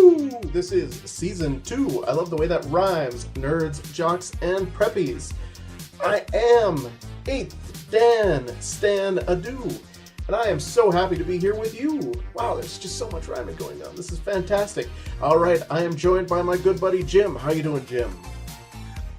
Woo! This is Season 2. I love the way that rhymes. Nerds, Jocks, and Preppies. I am 8th Dan Stan Adu, and I am so happy to be here with you. Wow, there's just so much rhyming going on. This is fantastic. All right, I am joined by my good buddy Jim. How you doing, Jim?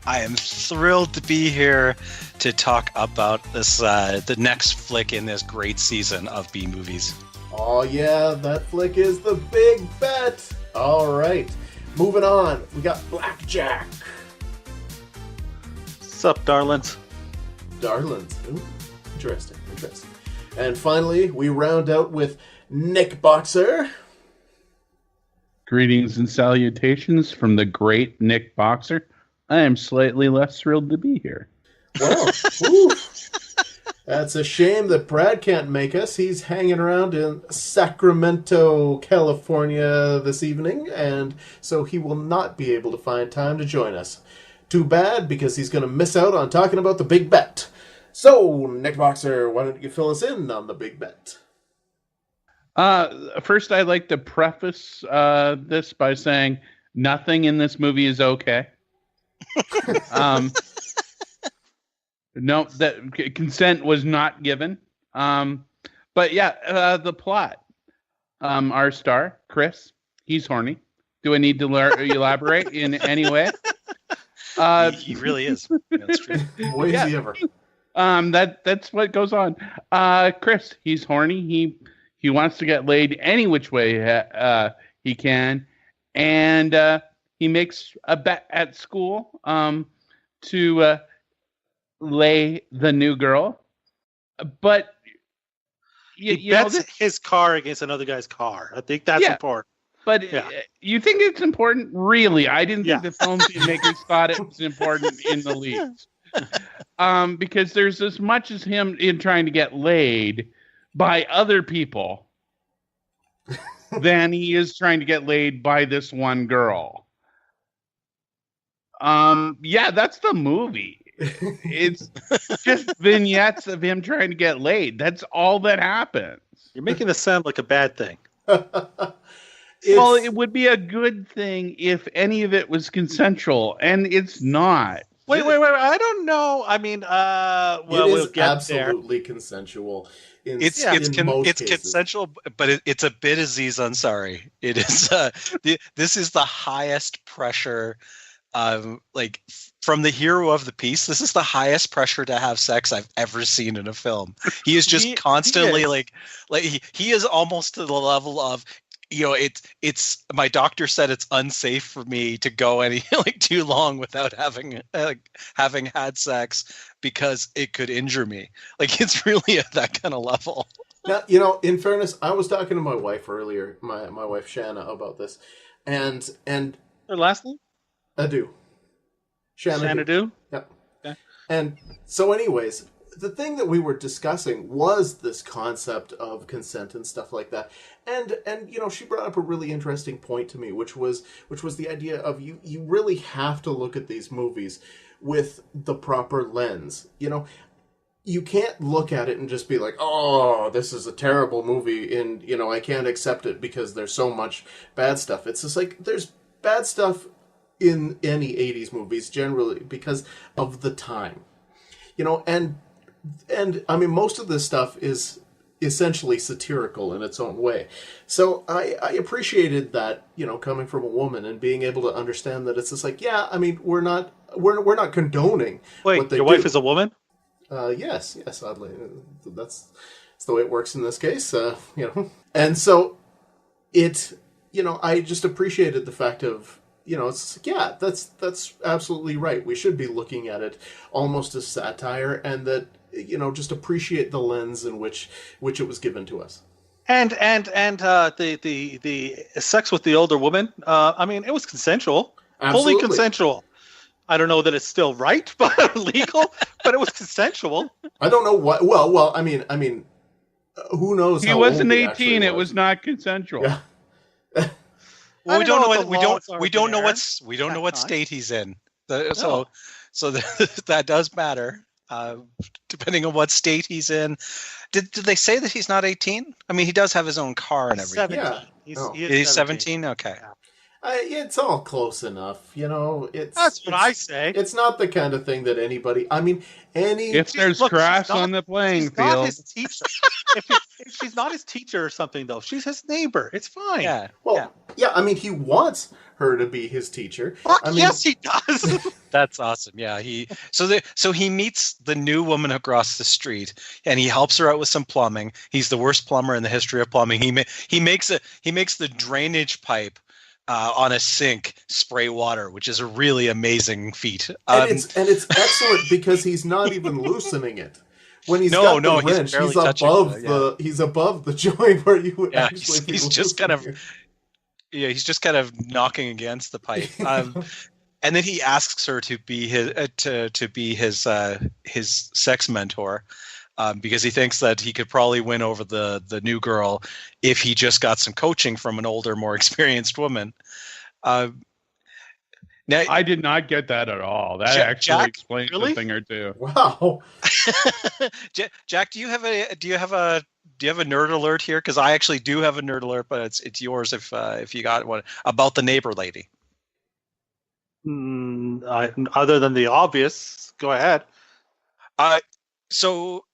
I am thrilled to be here to talk about this the next flick in this great season of B movies. Oh yeah, that flick is The Big Bet. All right, moving on. We got Blackjack. Sup, darlings? Darlings. Ooh, interesting. And finally, we round out with Nick Boxer. Greetings and salutations from the great Nick Boxer. I am slightly less thrilled to be here. Well, whew. That's a shame that Brad can't make us. He's hanging around in Sacramento, California this evening, and so he will not be able to find time to join us. Too bad, because he's going to miss out on talking about The Big Bet. So, Nick Boxer, why don't you fill us in on The Big Bet? First, I'd like to preface this by saying nothing in this movie is okay. No, that consent was not given. But yeah, the plot. Our star, Chris, he's horny. Do I need to elaborate in any way? He really is. That's true. Boy, is he ever. That's what goes on. Chris, he's horny. He wants to get laid any which way he can, and he makes a bet at school to lay the new girl. But he bets his car against another guy's car. I think that's important. But you think it's important? Really? I didn't think the filmmakers thought it was important in the least. Because there's as much as him in trying to get laid by other people than he is trying to get laid by this one girl. That's the movie. It's just vignettes of him trying to get laid. That's all that happens. You're making this sound like a bad thing. Well, it would be a good thing if any of it was consensual, and it's not. Wait. I don't know. I mean, we'll get absolutely consensual. It's consensual, but it's a bit Aziz Ansari. It is. This is the highest pressure. From the hero of the piece, this is the highest pressure to have sex I've ever seen in a film. He is just constantly he is almost to the level of, it's my doctor said it's unsafe for me to go any too long without having had sex because it could injure me. It's really at that kind of level. Now, in fairness, I was talking to my wife earlier, my wife Shanna, about this, and her last name? Adu. Shanna Adu? Yep. Okay. And so anyways, the thing that we were discussing was this concept of consent and stuff like that. And she brought up a really interesting point to me, which was the idea of you really have to look at these movies with the proper lens. You can't look at it and just be like, oh, this is a terrible movie and I can't accept it because there's so much bad stuff. It's just there's bad stuff in any 80s movies generally because of the time. And I mean, most of this stuff is essentially satirical in its own way. So I appreciated that, coming from a woman and being able to understand that it's just I mean, we're not condoning. Wait, what they your wife is a woman? Yes, oddly. That's the way it works in this case, And so I just appreciated the fact of, it's that's absolutely right. We should be looking at it almost as satire, and that just appreciate the lens in which it was given to us. And the sex with the older woman. I mean, it was consensual, Absolutely. Fully consensual. I don't know that it's still right, but legal. But it was consensual. I don't know what. Well. I mean, who knows? He wasn't 18. It was not consensual. Yeah. Well, we don't know what state he's in. So that does matter. Depending on what state he's in. Did they say that he's not 18? I mean, he does have his own car and everything. 17. Yeah. He's 17? Okay. It's all close enough, you know. That's what I say. It's not the kind of thing that anybody. I mean, If there's grass on the playing she's not field, his teacher. if she's not his teacher or something, though, she's his neighbor. It's fine. Yeah. well, yeah. I mean, he wants her to be his teacher. Fuck I mean, yes, he does. That's awesome. Yeah, so he meets the new woman across the street, and he helps her out with some plumbing. He's the worst plumber in the history of plumbing. He makes the drainage pipe on a sink spray water, which is a really amazing feat. and it's excellent because he's not even loosening it. When he's got the wrench, he's above the joint where you would actually. He's just kind of knocking against the pipe. And then he asks her to be his sex mentor, because he thinks that he could probably win over the new girl if he just got some coaching from an older, more experienced woman. Now, I did not get that at all. That actually explains a thing or two. Wow. Jack, do you have a nerd alert here? Because I actually do have a nerd alert, but it's yours if you got one about the neighbor lady. Other than the obvious, go ahead. So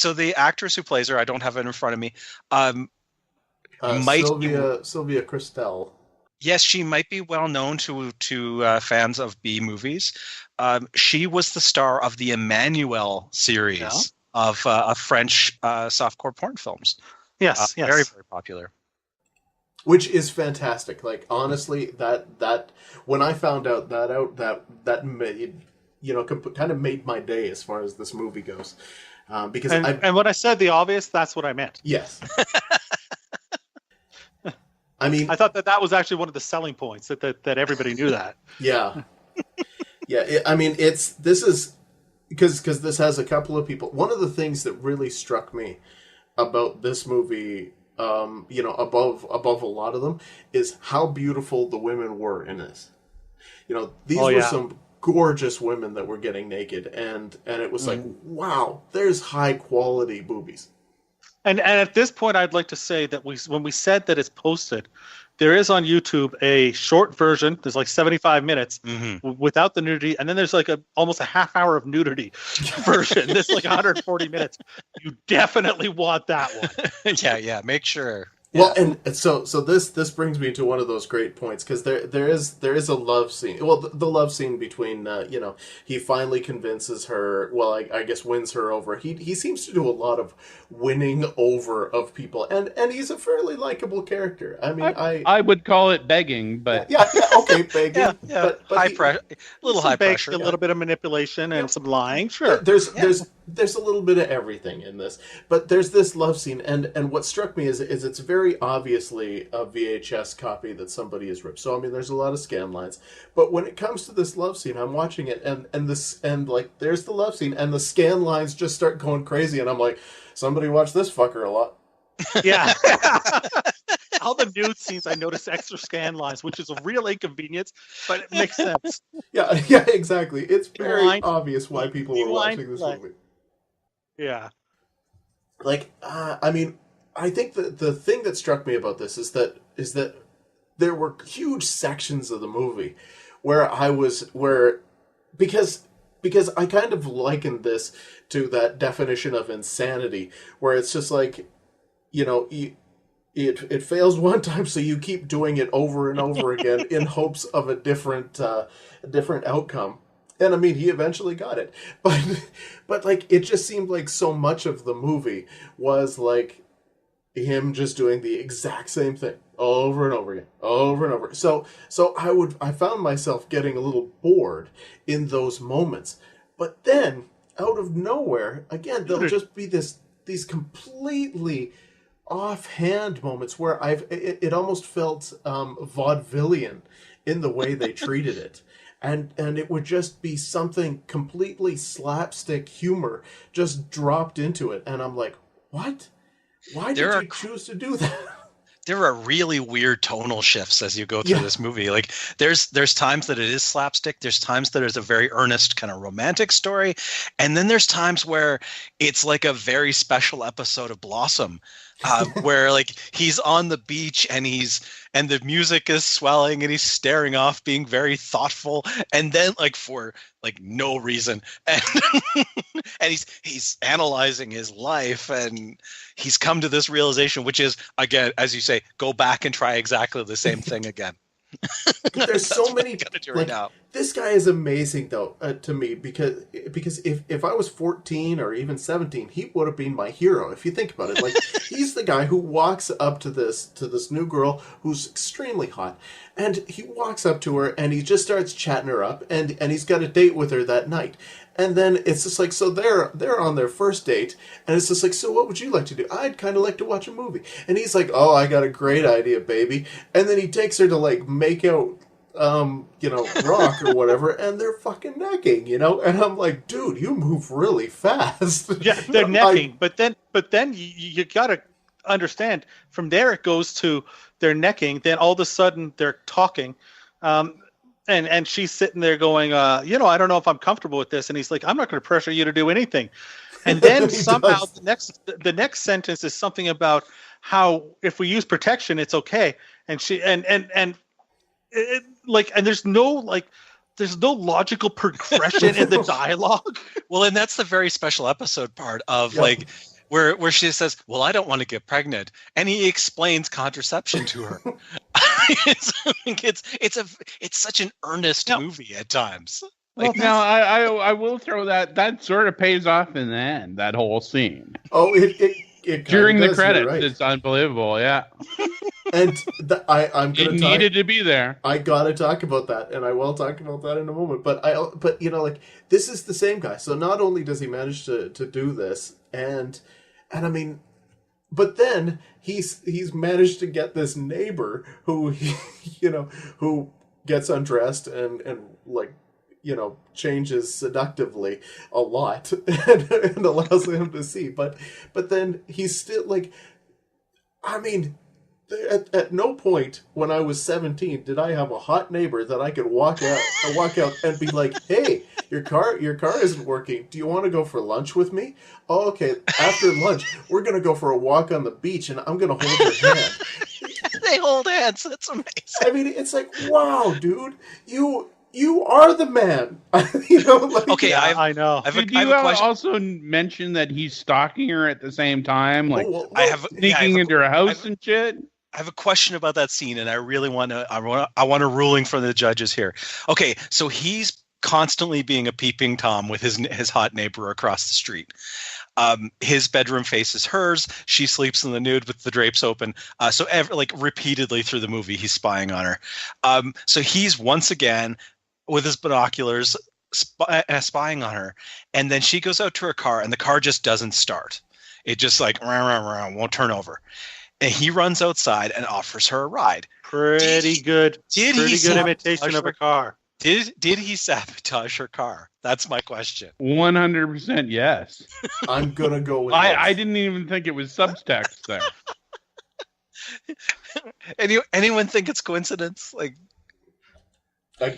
the actress who plays her, I don't have it in front of me. Sylvia Christel. Yes, she might be well known to fans of B movies. She was the star of the Emmanuel series of French softcore porn films. Yes, very, very popular. Which is fantastic. Like, honestly, that when I found that made, kind of made my day as far as this movie goes. Because and when I said the obvious, that's what I meant. Yes. I mean, I thought that was actually one of the selling points that everybody knew that. Yeah. Yeah. This is because this has a couple of people. One of the things that really struck me about this movie, above a lot of them, is how beautiful the women were in this. These were some gorgeous women that were getting naked, and it was like, wow, there's high quality boobies. And at this point, I'd like to say that when we said that it's posted, there is on YouTube a short version. There's like 75 minutes without the nudity, and then there's like almost a half hour of nudity version. There's like 140 minutes. You definitely want that one. Yeah. Make sure. Well, and so this brings me to one of those great points, because there is a love scene. Well, the love scene between he finally convinces her. Well, I guess wins her over. He seems to do a lot of winning over of people, and he's a fairly likable character. I mean, I would call it begging, but okay, begging. Yeah. But high pressure, high pressure, a little bit of manipulation and some lying. Sure, there's a little bit of everything in this, but there's this love scene, and what struck me is it's very obviously a VHS copy that somebody has ripped. So I mean, there's a lot of scan lines, but when it comes to this love scene, I'm watching it, and there's the love scene, and the scan lines just start going crazy, and I'm like, somebody watched this fucker a lot. Yeah. All the nude scenes, I notice extra scan lines, which is a real inconvenience, but it makes sense. Yeah, exactly. It's very obvious why people were watching this movie. Yeah. Like, I think the thing that struck me about this is that there were huge sections of the movie because I kind of likened this to that definition of insanity, where it's just like, it fails one time, so you keep doing it over and over again in hopes of a different outcome. And I mean, he eventually got it, but like, it just seemed like so much of the movie was like him just doing the exact same thing over and over again, over and over. So I found myself getting a little bored in those moments. But then, out of nowhere, again, there'll just be these completely offhand moments where it almost felt vaudevillian in the way they treated it. And it would just be something completely slapstick humor just dropped into it. And I'm like, what? Why did you choose to do that? There are really weird tonal shifts as you go through this movie. Like there's times that it is slapstick. There's times that it's a very earnest kind of romantic story. And then there's times where it's like a very special episode of Blossom. where like he's on the beach and the music is swelling and he's staring off, being very thoughtful, and then like for like no reason, and and he's analyzing his life, and he's come to this realization, which is, again, as you say, go back and try exactly the same thing again. There's so many. Right now. This guy is amazing, though, to me, because if I was 14 or even 17, he would have been my hero. If you think about it, like he's the guy who walks up to this new girl who's extremely hot, and he walks up to her and he just starts chatting her up, and he's got a date with her that night. And then it's just like, so they're on their first date, and it's just like, so what would you like to do? I'd kind of like to watch a movie. And he's like, oh, I got a great idea, baby. And then he takes her to like make out, rock or whatever, and they're fucking necking, And I'm like, dude, you move really fast. Yeah, they're necking, but then you gotta understand. From there, it goes to they're necking. Then all of a sudden, they're talking. And she's sitting there going, I don't know if I'm comfortable with this. And he's like, I'm not going to pressure you to do anything. And then somehow the next sentence is something about how if we use protection, it's okay. And she and there's no logical progression in the dialogue. Well, and that's the very special episode part of where she says, well, I don't want to get pregnant. And he explains contraception to her. It's such an earnest movie at times. Well, now I will throw that sort of pays off in the end, that whole scene. Oh, it during the does, credits, right. It's unbelievable, yeah. And I'm gonna needed to be there. I gotta talk about that, and I will talk about that in a moment. But this is the same guy. So not only does he manage to do this, and I mean, but then he's managed to get this neighbor who who gets undressed and changes seductively a lot and allows him to see. But then he's still like, I mean, at no point when I was 17 did I have a hot neighbor that I could walk out and be like, hey, your car isn't working. Do you want to go for lunch with me? Oh, okay. After lunch, we're going to go for a walk on the beach, and I'm going to hold your hand. They hold hands. That's amazing. I mean, it's like, wow, dude, you are the man. Okay, yeah. I know. Did you also mention that he's stalking her at the same time, like sneaking into her house and shit? I have a question about that scene, and I really want a ruling from the judges here. Okay, so he's constantly being a peeping Tom with his hot neighbor across the street. His bedroom faces hers. She sleeps in the nude with the drapes open. Repeatedly through the movie, he's spying on her. So he's once again with his binoculars spying on her, and then she goes out to her car, and the car just doesn't start. It just like won't turn over. And he runs outside and offers her a ride. Pretty good imitation of a car. Did he sabotage her car? That's my question. 100% yes. I'm gonna go with. I didn't even think it was subtext there. Anyone think it's coincidence?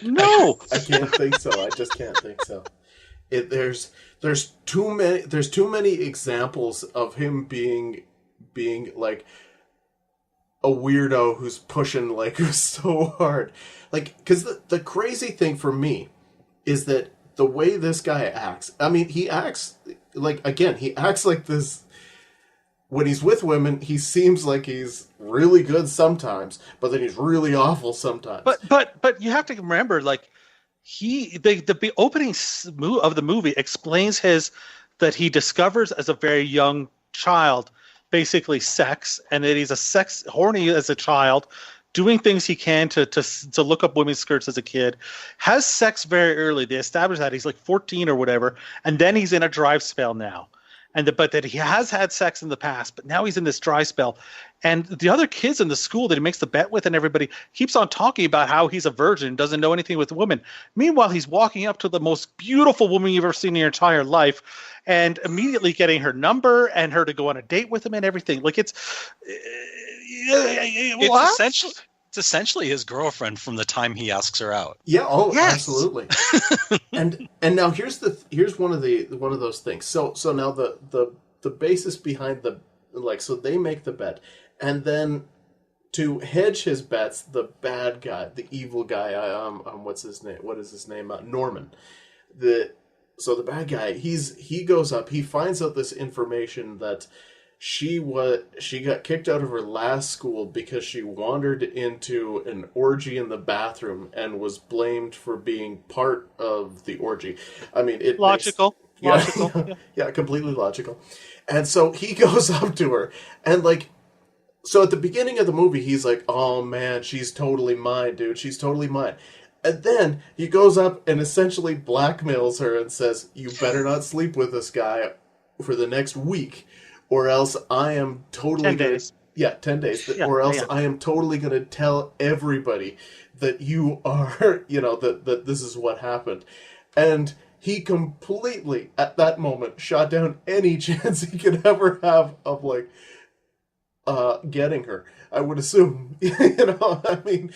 No, I can't think so. I just can't think so. There's too many examples of him being like a weirdo who's pushing so hard. Because the crazy thing for me is that the way this guy acts, I mean, he acts like this. When he's with women, he seems like he's really good sometimes, but then he's really awful sometimes. But you have to remember, the opening of the movie explains that he discovers as a very young child basically sex, and that he's horny as a child, doing things he can to look up women's skirts as a kid, has sex very early. They establish that he's like 14 or whatever, and then he's in a dry spell now. But that he has had sex in the past, but now he's in this dry spell. And the other kids in the school that he makes the bet with and everybody keeps on talking about how he's a virgin, doesn't know anything with women. Meanwhile, he's walking up to the most beautiful woman you've ever seen in your entire life and immediately getting her number and her to go on a date with him and everything. It's essentially his girlfriend from the time he asks her out. Yeah, yes. Absolutely. and now here's one of those things. So now the basis behind like, so they make the bet, and then to hedge his bets, the bad guy, the evil guy, what's his name? What is his name? Norman. So the bad guy, he goes up, he finds out this information that she got kicked out of her last school because she wandered into an orgy in the bathroom and was blamed for being part of the orgy. I mean, it logical. Logical. Yeah, completely logical. And so he goes up to her, and like, so at the beginning of the movie, he's like, "Oh man, she's totally mine, dude. She's totally mine." And then he goes up and essentially blackmails her and says, "You better not sleep with this guy for the next week, or else I am totally 10 days. Yeah, 10 days. Yeah, or else yeah. I am totally going to tell everybody that you are, that this is what happened." And he completely, at that moment, shot down any chance he could ever have of, like, getting her. I would assume, I mean,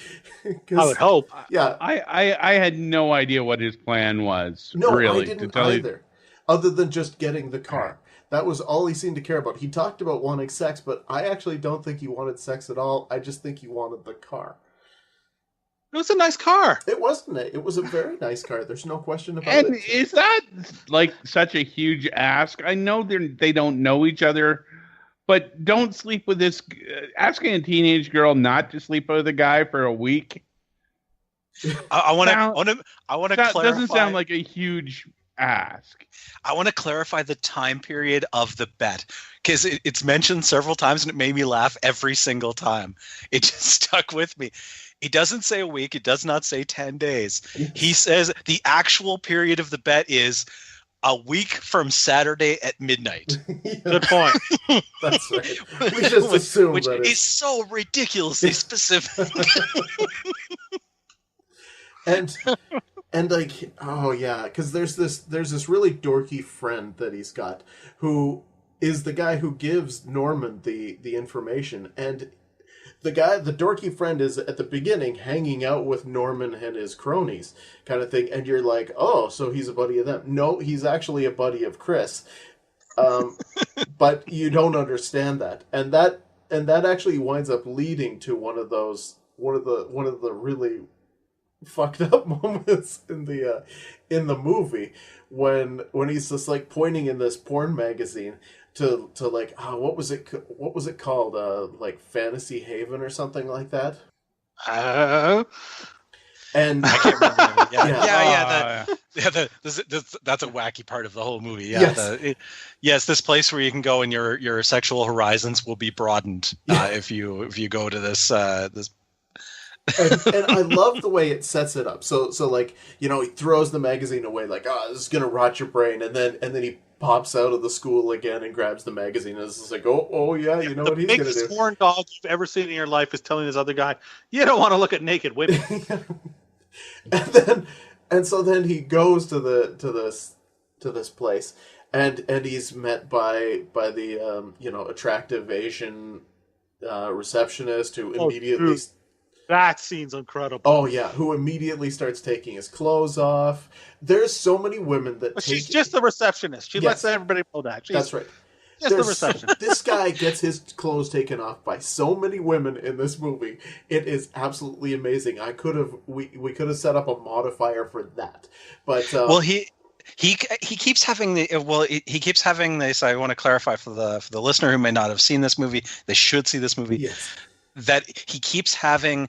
I would hope. Yeah. I had no idea what his plan was. No, really, I didn't either. Other than just getting the car. That was all he seemed to care about. He talked about wanting sex, but I actually don't think he wanted sex at all. I just think he wanted the car. It was a nice car. It wasn't it. It was a very nice car. There's no question about And it. is that like such a huge ask? I know they don't know each other, but don't sleep with this. Asking a teenage girl not to sleep with a guy for a week. I want to clarify. Doesn't sound like a huge ask. I want to clarify the time period of the bet, because it's mentioned several times and it made me laugh every single time. It just stuck with me. He doesn't say a week. It does not say 10 days. He says the actual period of the bet is a week from Saturday at midnight. Yeah, Good point. that's right. We just assume which that is so ridiculously specific. And like, oh yeah, because there's this really dorky friend that he's got who is the guy who gives Norman the information, and the dorky friend is at the beginning hanging out with Norman and his cronies kind of thing, and you're like, oh, so he's a buddy of them. No, he's actually a buddy of Chris. But you don't understand that. And that actually winds up leading to one of the really fucked up moments in the movie when he's just like pointing in this porn magazine to like, what was it called, like Fantasy Haven or something like that. And I can't remember. That's a wacky part of the whole movie. Yeah, yes, this place where you can go and your sexual horizons will be broadened if you go to this. And I love the way it sets it up. So like, he throws the magazine away like, this is gonna rot your brain, and then he pops out of the school again and grabs the magazine, and it's just like, oh yeah, you know what he's gonna do. The biggest horn dog you've ever seen in your life is telling this other guy, you don't want to look at naked women. and so then he goes to this place, and he's met by the attractive Asian receptionist who immediately. Dude. That scene's incredible. Oh yeah, who immediately starts taking his clothes off. There's so many women that she's just the receptionist. She lets everybody know that. That's right. Just the receptionist. This guy gets his clothes taken off by so many women in this movie. It is absolutely amazing. We could have set up a modifier for that, but well, he keeps having he keeps having this. I want to clarify for the listener who may not have seen this movie. They should see this movie. Yes. That he keeps having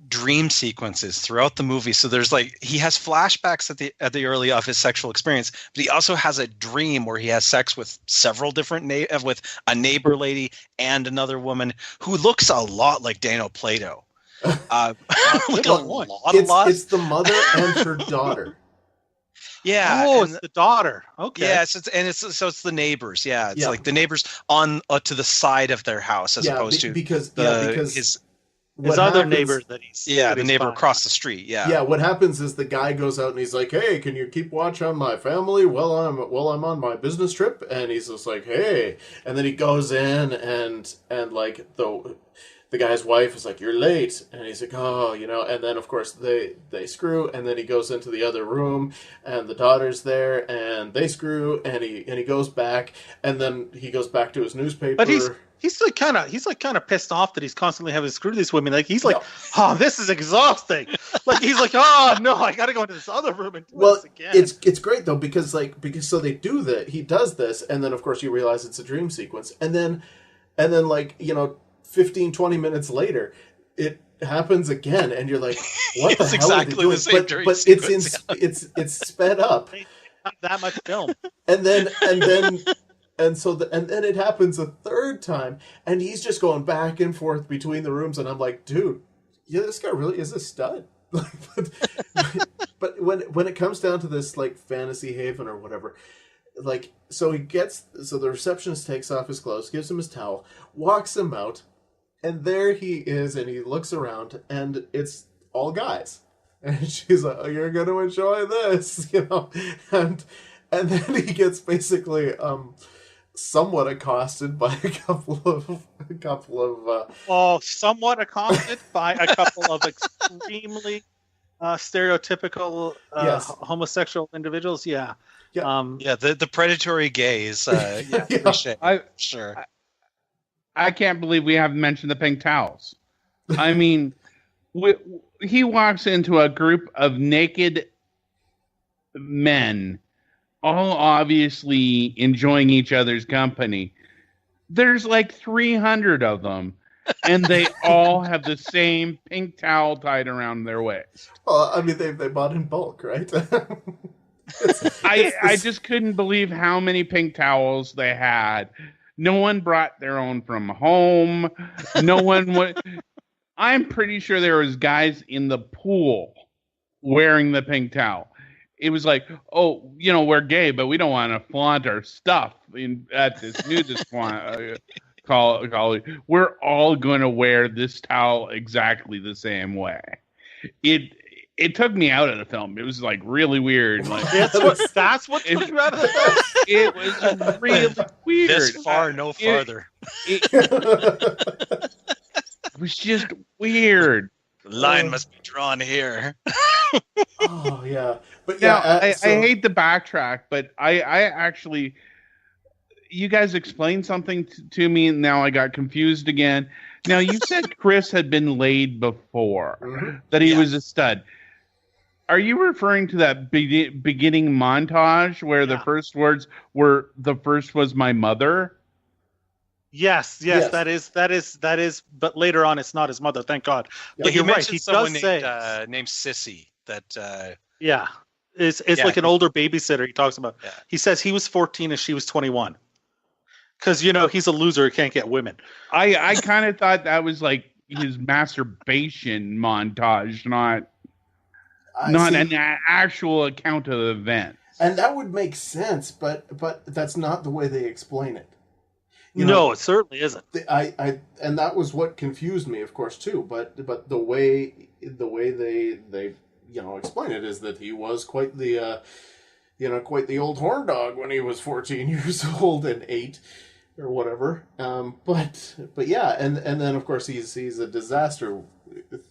dream sequences throughout the movie. So there's like, he has flashbacks at the early of his sexual experience, but he also has a dream where he has sex with several different with a neighbor lady and another woman who looks a lot like Dano Plato. Like a lot. It's the mother and her daughter. Yeah. Oh, it's the daughter. Okay. Yeah, so it's the neighbors. Yeah, it's like the neighbors on to the side of their house as opposed to because his other neighbor that he's the neighbor across the street. Yeah. What happens is the guy goes out and he's like, "Hey, can you keep watch on my family while I'm on my business trip?" And he's just like, "Hey," and then he goes in and like the guy's wife is like, "You're late," and he's like, "Oh," and then of course they screw, and then he goes into the other room, and the daughter's there, and they screw, and he goes back, and then he goes back to his newspaper. But he's like kind of pissed off that he's constantly having to screw these women. Like he's like, oh, this is exhausting. Like he's like, oh no, I got to go into this other room and do this again. It's great though because so they do that. He does this, and then of course you realize it's a dream sequence, and then like 15, 20 minutes later, it happens again, and you're like, what the hell exactly are they doing? The same dream but sequence, it's sped up. Not that much film. And then it happens a third time, and he's just going back and forth between the rooms, and I'm like, dude, yeah, this guy really is a stud. but when it comes down to this like fantasy haven or whatever, like so the receptionist takes off his clothes, gives him his towel, walks him out, and there he is, and he looks around, and it's all guys. And she's like, oh, you're going to enjoy this, and then he gets basically somewhat accosted by a couple of somewhat accosted by a couple of extremely stereotypical homosexual individuals. Yeah. The predatory gaze. Appreciate it. Sure. I can't believe we haven't mentioned the pink towels. I mean, he walks into a group of naked men, all obviously enjoying each other's company. There's like 300 of them, and they all have the same pink towel tied around their waist. Well, I mean, they bought in bulk, right? I just couldn't believe how many pink towels they had. No one brought their own from home. No one would. I'm pretty sure there was guys in the pool wearing the pink towel. It was like, oh, we're gay, but we don't want to flaunt our stuff at this nudist college. We're all going to wear this towel exactly the same way. It took me out of the film. It was like really weird. Like that's what took you out of the film. It was really weird. This far, no farther. It was just weird. The line must be drawn here. Oh yeah, but yeah. I hate to backtrack, but I actually, you guys explained something to me, and now I got confused again. Now you said Chris had been laid before, that he was a stud. Are you referring to that beginning montage where the first words were "the first was my mother"? Yes. That is. But later on, it's not his mother. Thank God. Yeah, but you're right. He someone does say named Sissy. That it's like an older babysitter. He talks about. Yeah. He says he was 14 and she was 21. Because he's a loser. He can't get women. I kind of thought that was like his masturbation montage, not an actual account of the event. And that would make sense, but that's not the way they explain it. No, it certainly isn't. And that was what confused me, of course, too. But the way they explain it is that he was quite the old horn dog when he was 14 years old and 8 or whatever. But yeah, and then of course he's a disaster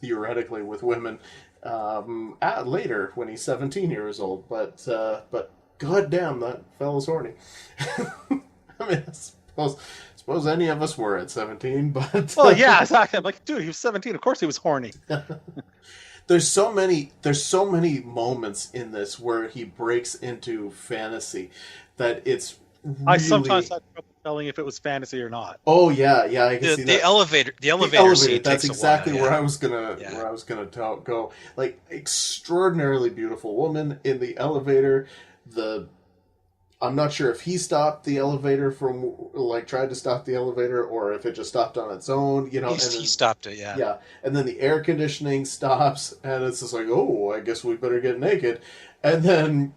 theoretically with women later when he's 17 years old. But goddamn, that fella's horny. I mean, I suppose any of us were at 17, but well, yeah, exactly. I'm like, dude, he was 17. Of course, he was horny. There's so many moments in this where he breaks into fantasy that it's really... I sometimes had trouble telling if it was fantasy or not. Oh yeah, I can see that. The elevator scene. That's exactly where I was gonna go. Like, extraordinarily beautiful woman in the elevator. I'm not sure if he stopped the elevator tried to stop the elevator, or if it just stopped on its own, He stopped it, yeah. Yeah, and then the air conditioning stops, and it's just like, oh, I guess we better get naked. And then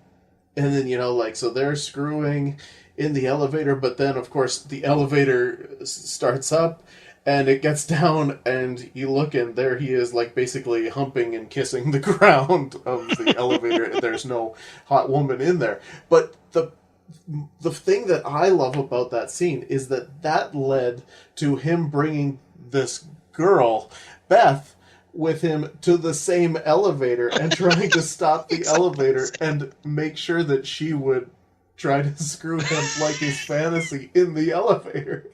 so they're screwing in the elevator, but then, of course, the elevator starts up, and it gets down, and you look, and there he is, like, basically humping and kissing the ground of the elevator, and there's no hot woman in there. But the thing that I love about that scene is that led to him bringing this girl, Beth, with him to the same elevator and trying to stop the elevator and make sure that she would try to screw him like his fantasy in the elevator.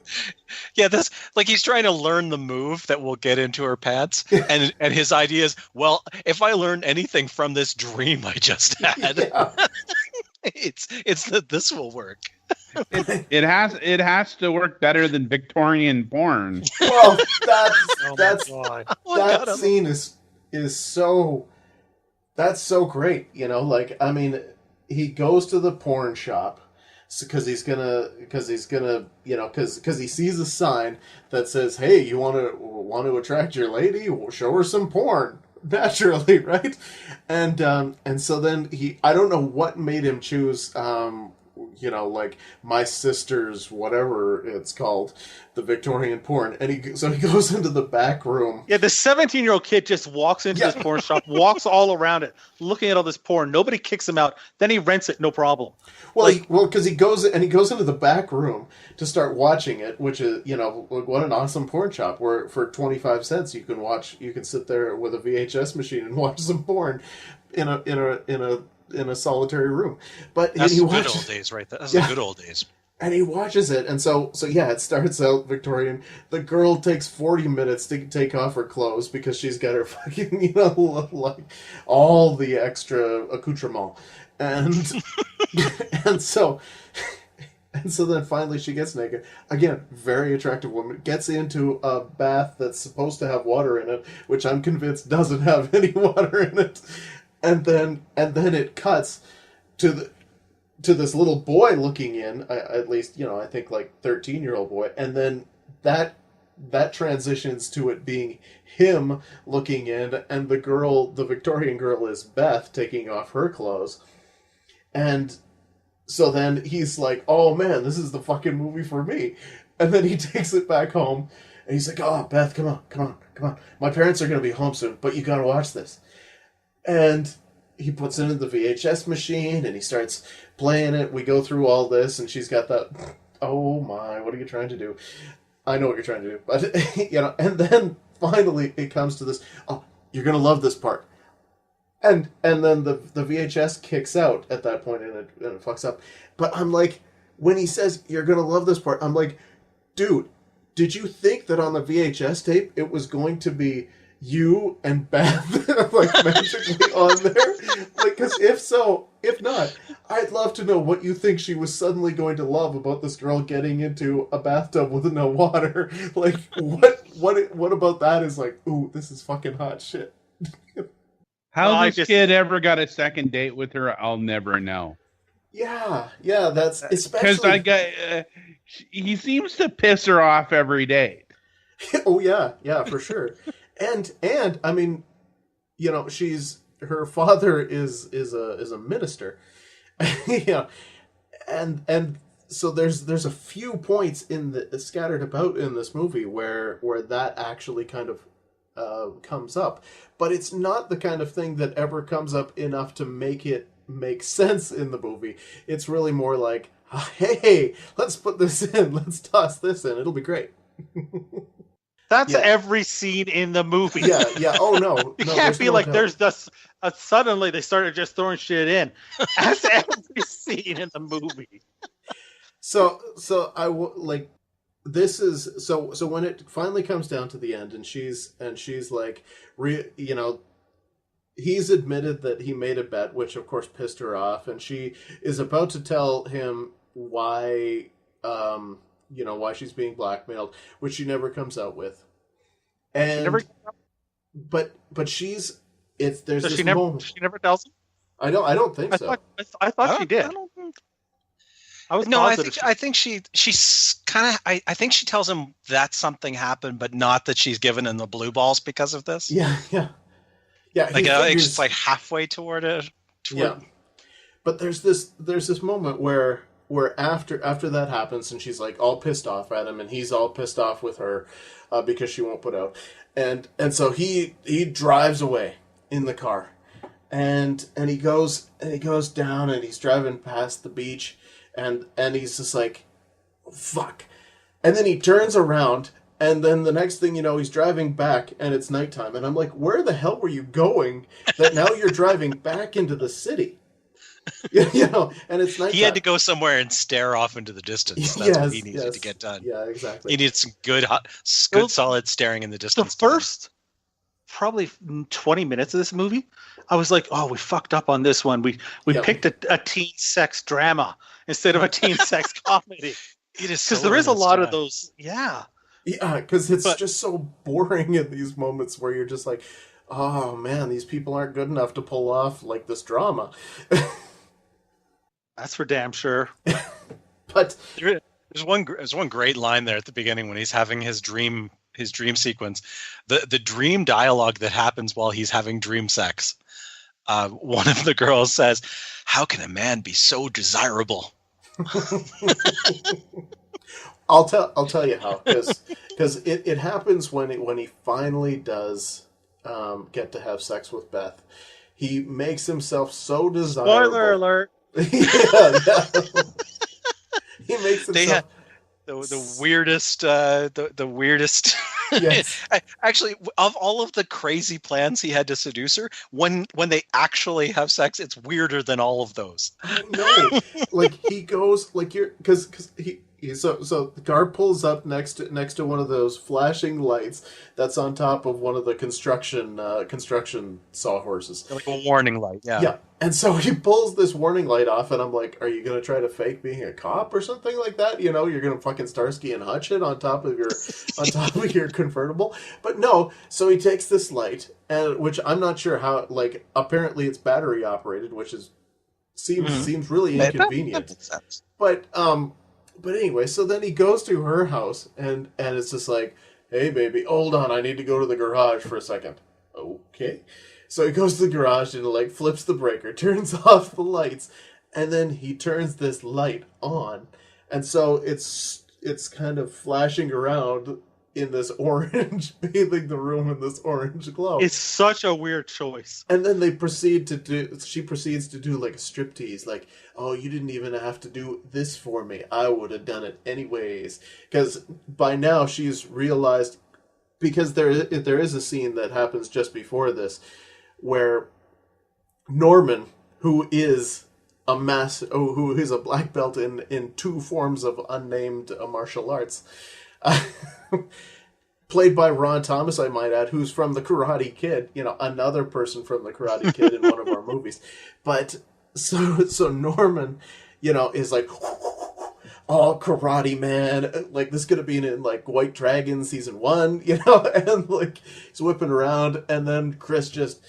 Yeah, that's like he's trying to learn the move that will get into her pants, and his idea is, well, if I learn anything from this dream I just had, it's that this will work. It has to work better than Victorian porn. Well, God. that scene is so great. You know, like, I mean, he goes to the porn shop because he's gonna, you know, because he sees a sign that says, "Hey, you want to attract your lady? Well, show her some porn." Naturally, right? And so then I don't know what made him choose, you know, like My Sister's, whatever it's called, the Victorian porn. And he goes into the back room. Yeah, the 17-year-old kid just walks into this porn shop, walks all around it, looking at all this porn. Nobody kicks him out. Then he rents it, no problem. Well, because he goes into the back room to start watching it, which is, you know, what an awesome porn shop where for 25 cents you can sit there with a VHS machine and watch some porn in a solitary room. But that's the good old days, right? That's the good old days. And he watches it, and so yeah, it starts out Victorian. The girl takes 40 minutes to take off her clothes because she's got her fucking, you know, like all the extra accoutrement, and and so then finally she gets naked. Again, very attractive woman gets into a bath that's supposed to have water in it, which I'm convinced doesn't have any water in it, and then it cuts to this little boy looking in, at least, you know, I think like 13-year-old boy, and then that transitions to it being him looking in, and the Victorian girl is Beth taking off her clothes, and so then he's like, oh man, this is the fucking movie for me, and then he takes it back home, and he's like, oh Beth, come on, my parents are gonna be home soon, but you gotta watch this, and he puts it in the VHS machine and he starts playing it. We go through all this and she's got that, oh my, what are you trying to do? I know what you're trying to do. But, you know, and then finally it comes to this, oh, you're going to love this part. And then the VHS kicks out at that point and it fucks up. But I'm like, when he says, you're going to love this part, I'm like, dude, did you think that on the VHS tape it was going to be you and Beth like magically on there? Like, because if not, I'd love to know what you think she was suddenly going to love about this girl getting into a bathtub with no water. Like, what about that is like, ooh, this is fucking hot shit. How this kid ever got a second date with her, I'll never know. Yeah, that's especially because he seems to piss her off every day. Oh yeah, for sure. And I mean, you know, her father is a minister. Yeah. And so there's a few points scattered about in this movie where that actually kind of comes up, but it's not the kind of thing that ever comes up enough to make it make sense in the movie. It's really more like, hey, let's put this in, let's toss this in, it'll be great. That's every scene in the movie. Yeah. Oh no, you can't be like there's this. Suddenly they started just throwing shit in. That's every scene in the movie. So I like this is so when it finally comes down to the end and she's like, you know, he's admitted that he made a bet, which of course pissed her off, and she is about to tell him why. You know, why she's being blackmailed, which she never comes out with. And but she's there's so this moment. She never tells him? I don't think so. I thought she did. I think she's kind of I think she tells him that something happened, but not that she's given him the blue balls because of this. Yeah. Like it's just like halfway toward it. Yeah. But there's this moment where after that happens and she's like all pissed off at him and he's all pissed off with her because she won't put out, and so he drives away in the car and he goes down and he's driving past the beach and he's just like, fuck, and then he turns around and then the next thing you know he's driving back and it's nighttime and I'm like, where the hell were you going that now you're driving back into the city? You know, and it's nighttime. He had to go somewhere and stare off into the distance. That's what he needed to get done. Yeah, exactly. He needed some good solid staring in the distance. The first probably 20 minutes of this movie, I was like, oh, we fucked up on this one. We picked a teen sex drama instead of a teen sex comedy. Because there is a lot of those. Yeah. Yeah, because it's just so boring in these moments where you're just like, oh man, these people aren't good enough to pull off like this drama. That's for damn sure. But there's one great line there at the beginning when he's having his dream sequence. The dream dialogue that happens while he's having dream sex. One of the girls says, "How can a man be so desirable?" I'll tell you how, because it happens when he finally does get to have sex with Beth. He makes himself so desirable. Spoiler alert. Yeah. He makes himself the weirdest the weirdest. Yes. Actually, of all of the crazy plans he had to seduce her, when they actually have sex, it's weirder than all of those. No, like he goes like because so the car pulls up next to one of those flashing lights that's on top of one of the construction sawhorses. Like a warning light, yeah. Yeah, and so he pulls this warning light off, and I'm like, "Are you gonna try to fake being a cop or something like that? You know, you're gonna fucking Starsky and Hutch it on top of your convertible?" But no, so he takes this light, and which I'm not sure how. Like, apparently it's battery operated, which seems really inconvenient. That makes sense. But anyway, so then he goes to her house, and it's just like, "Hey, baby, hold on, I need to go to the garage for a second." Okay. So he goes to the garage and, like, flips the breaker, turns off the lights, and then he turns this light on. And so it's kind of flashing around in this orange, bathing the room in this orange glow. It's such a weird choice. And then she proceeds to do like a striptease, like, "Oh, you didn't even have to do this for me. I would have done it anyways." Because by now she's realized, because there is a scene that happens just before this, where Norman, who is a black belt in 2 forms of unnamed martial arts, played by Ron Thomas, I might add, who's from The Karate Kid, you know, another person from The Karate Kid in one of our movies. But so Norman, you know, is like, "Oh, karate man," like this could have been in like White Dragon season 1, you know, and like he's whipping around, and then Chris just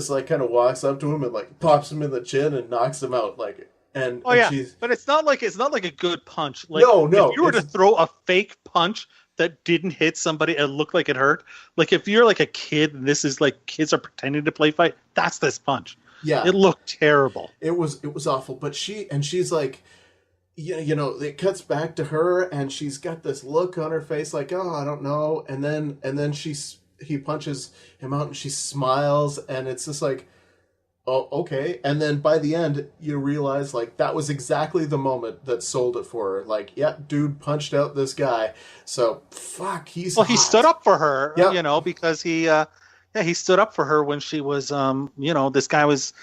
like kind of walks up to him and like pops him in the chin and knocks him out, like. And but it's not like a good punch. Like, no. If you were to throw a fake punch that didn't hit somebody and looked like it hurt, like if you're like a kid and this is like kids are pretending to play fight, that's this punch. Yeah, it looked terrible. It was awful. But she's like, you know, it cuts back to her and she's got this look on her face like, "Oh, I don't know," and then he punches him out and she smiles, and it's just like, "Oh, okay." And then by the end, you realize, like, that was exactly the moment that sold it for her. Like, yeah, dude punched out this guy. So, fuck, he's hot. He stood up for her, Yep. you know, because he stood up for her when she was, you know, this guy was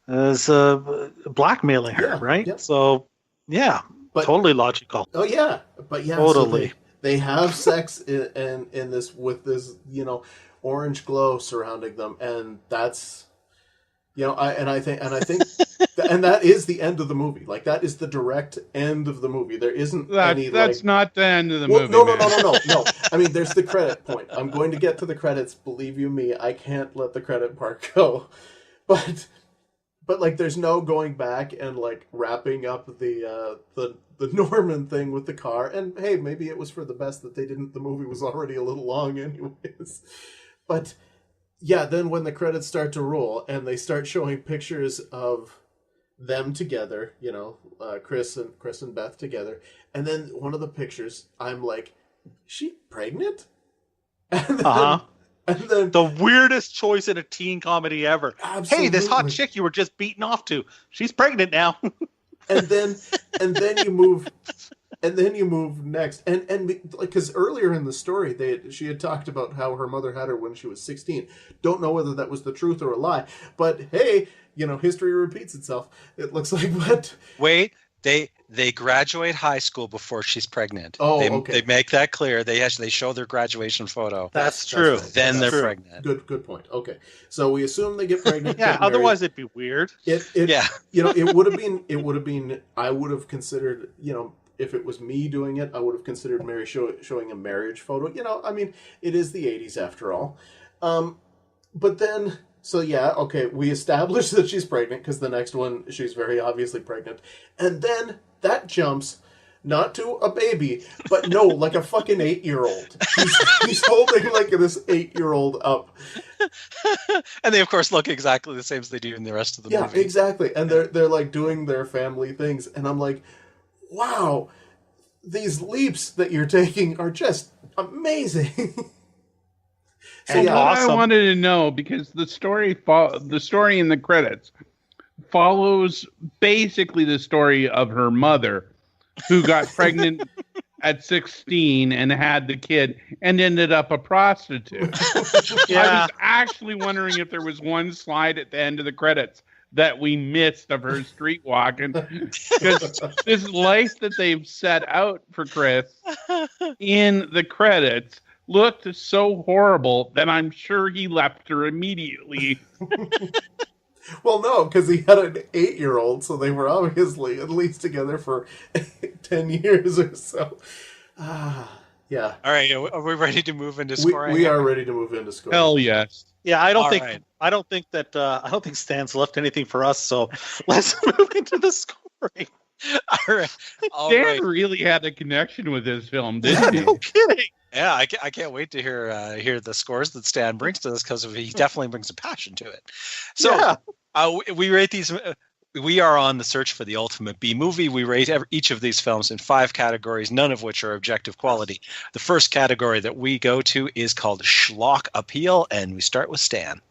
blackmailing her, right? Yep. So, yeah, but, totally logical. Oh, yeah. But, yeah, totally. So they have sex in this, with this, you know, orange glow surrounding them, and that's... You know, I think, and that is the end of the movie. Like, that is the direct end of the movie. There isn't any. That's not the end of the movie. No. I mean, there's the credit point. I'm going to get to the credits. Believe you me, I can't let the credit part go. But like, there's no going back and like wrapping up the Norman thing with the car. And hey, maybe it was for the best that they didn't. The movie was already a little long, anyways. But. Yeah, then when the credits start to roll and they start showing pictures of them together, you know, Chris and Beth together, and then one of the pictures, I'm like, "Is she pregnant?" And then the weirdest choice in a teen comedy ever. Absolutely. Hey, this hot chick you were just beaten off to, she's pregnant now. and then you move And then you move next, and because earlier in the story, she had talked about how her mother had her when she was 16. Don't know whether that was the truth or a lie, but hey, history repeats itself. It looks like, but wait, they graduate high school before she's pregnant. Oh, they make that clear. They show their graduation photo. That's true. Right. Then That's they're true. pregnant. Good point. Okay, so we assume they get pregnant. Yeah, get married. otherwise it'd be weird. Yeah. It would have been. I would have considered. If it was me doing it, I would have considered Mary showing a marriage photo. I mean, it is the 80s after all. But then, so yeah, okay, we established that she's pregnant because the next one, she's very obviously pregnant. And then that jumps not to a baby, but no, like a fucking 8-year-old. He's holding like this 8-year-old up. And they, of course, look exactly the same as they do in the rest of the movie. Yeah, exactly. And they're like doing their family things. And I'm like, wow, these leaps that you're taking are just amazing. And what I wanted to know, because the story in the credits follows basically the story of her mother, who got pregnant at 16 and had the kid and ended up a prostitute. Yeah. I was actually wondering if there was one slide at the end of the credits that we missed of her street walking, because this life that they've set out for Chris in the credits looked so horrible that I'm sure he left her immediately. Well, no, because he had an 8-year-old, so they were obviously at least together for 10 years or so. Yeah. All right, are we ready to move into scoring? We are ready to move into scoring. Hell yes. Yeah, I don't think Stan's left anything for us, so let's move into the scoring. All right. Stan really had a connection with this film, didn't he? No kidding. Yeah, I can't wait to hear the scores that Stan brings to this, because he definitely brings a passion to it. So we rate these. We are on the search for the ultimate B movie. We rate each of these films in 5 categories, none of which are objective quality. The first category that we go to is called schlock appeal, and we start with Stan.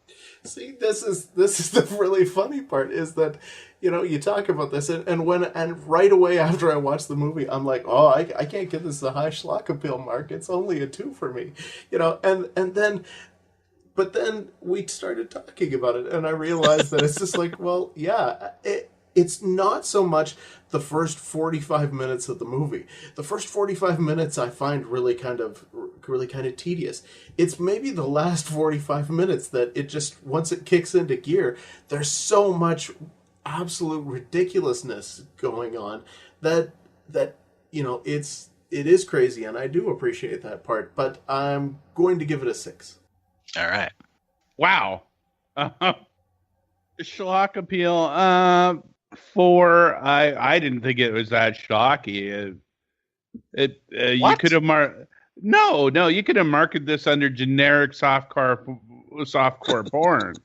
See, this is the really funny part, is that you talk about this and right away after I watched the movie, I'm like, oh, I can't give this a high schlock appeal mark. It's only a 2 for me, but then we started talking about it, and I realized that it's just like, well, yeah, it's not so much the first 45 minutes of the movie. The first 45 minutes I find really kind of tedious. It's maybe the last 45 minutes that it just, once it kicks into gear, there's so much absolute ridiculousness going on that it is crazy, and I do appreciate that part, but I'm going to give it a 6. All right. Wow. Schlock appeal. 4. I didn't think it was that schlocky. You could have you could have marketed this under generic softcore porn.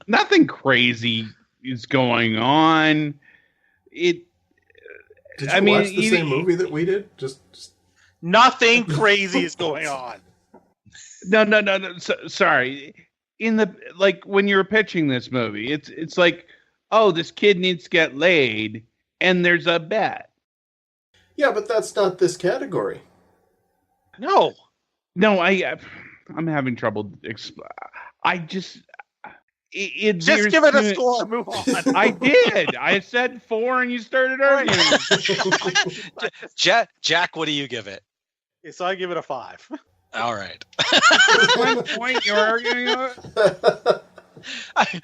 Nothing crazy is going on. Did you watch the same movie that we did? Just nothing crazy is going on. No. Sorry. When you were pitching this movie, it's like, oh, this kid needs to get laid, and there's a bet. Yeah, but that's not this category. No, I'm having trouble. I just. Just give it a score. Move on. I did. I said 4, and you started arguing. Jack, what do you give it? So I give it a 5. All right. One point you're arguing over.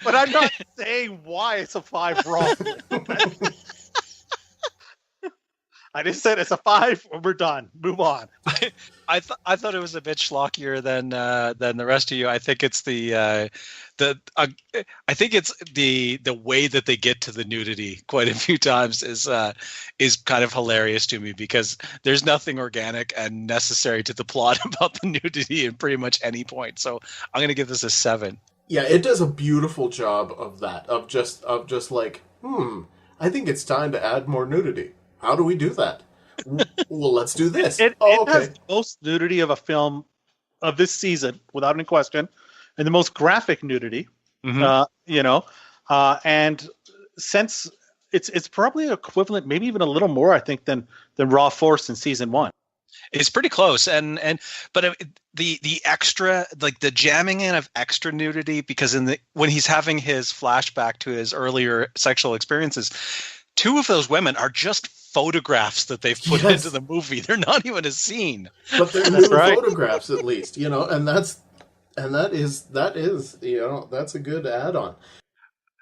But I'm not saying why it's a 5 wrong. I just said it's a 5. We're done. Move on. I thought it was a bit schlockier than the rest of you. I think it's the way that they get to the nudity quite a few times is kind of hilarious to me, because there's nothing organic and necessary to the plot about the nudity at pretty much any point. So I'm going to give this a 7. Yeah, it does a beautiful job of that, of just like, I think it's time to add more nudity. How do we do that? Well, let's do this. It has the most nudity of a film of this season, without any question, and the most graphic nudity. And since it's probably equivalent, maybe even a little more, I think, than Raw Force in season 1. It's pretty close, but the extra, like the jamming in of extra nudity, because when he's having his flashback to his earlier sexual experiences, 2 of those women are just photographs that they've put into the movie. They're not even a scene, but they're new photographs at least, and that is that's a good add-on.